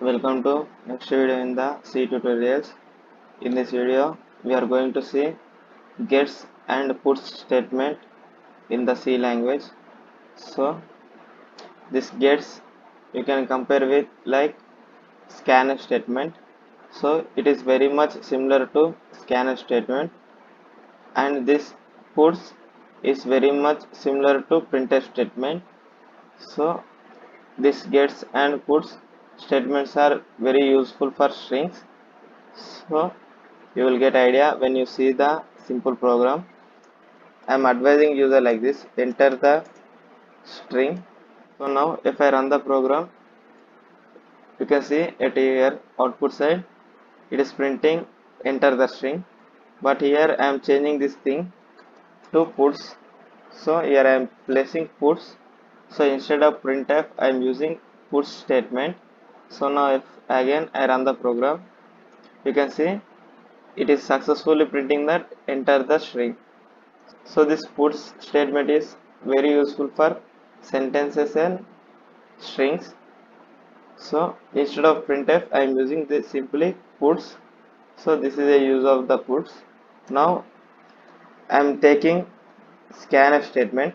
Welcome to next video in the C tutorials. In this video, we are going to see gets and puts statement in the C language. So this gets you can compare with like scanf statement. So it is very much similar to scanf statement, and this puts is very much similar to printf statement. So this gets and puts statements are very useful for strings. So you will get idea when you see the simple program. I am advising user like this: enter the string. So now if I run the program, you can see at here output side it is printing enter the string, but here I am changing this thing to puts. So here I am placing puts. So instead of printf I am using puts statement. So now if again I run the program, you can see it is successfully printing that enter the string. So this puts statement is very useful for sentences and strings. So instead of printf I am using this simply puts. So this is a use of the puts. Now I am taking scanf statement,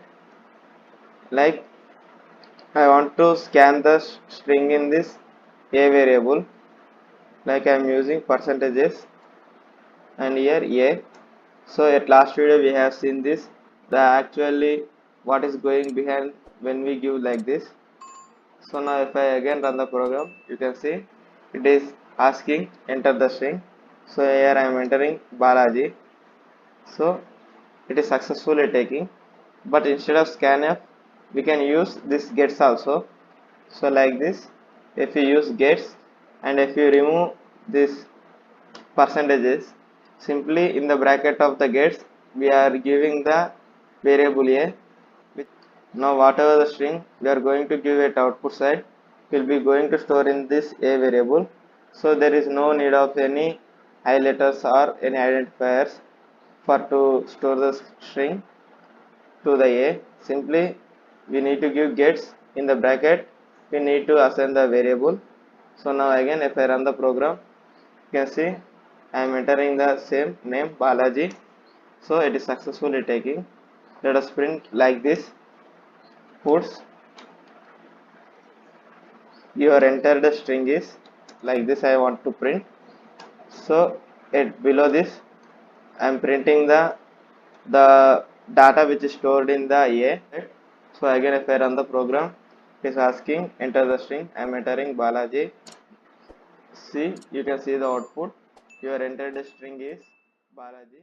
like I want to scan the string in this a variable, like I am using percentages and here a. So at last video we have seen this, the actually what is going behind when we give like this. So now if I again run the program, you can see it is asking enter the string. So here I am entering Balaji. So it is successfully taking, but instead of scanf we can use this gets also. So like this, if you use gets and if you remove this percentages, simply in the bracket of the gets we are giving the variable a. Now whatever the string we are going to give at output side will be going to store in this a variable. So there is no need of any highlighters or any identifiers for to store the string to the a. Simply we need to give gets in the bracket, we need to assign the variable. So now again if I run the program, you can see I am entering the same name Balaji. So it is successfully taking. Let us print like this: puts your entered string is like this. I want to print. So it below this I am printing the data which is stored in the a. So again if I run the program, it is asking enter the string. I am entering Balaji. See, you can see the output. Your entered string is Balaji.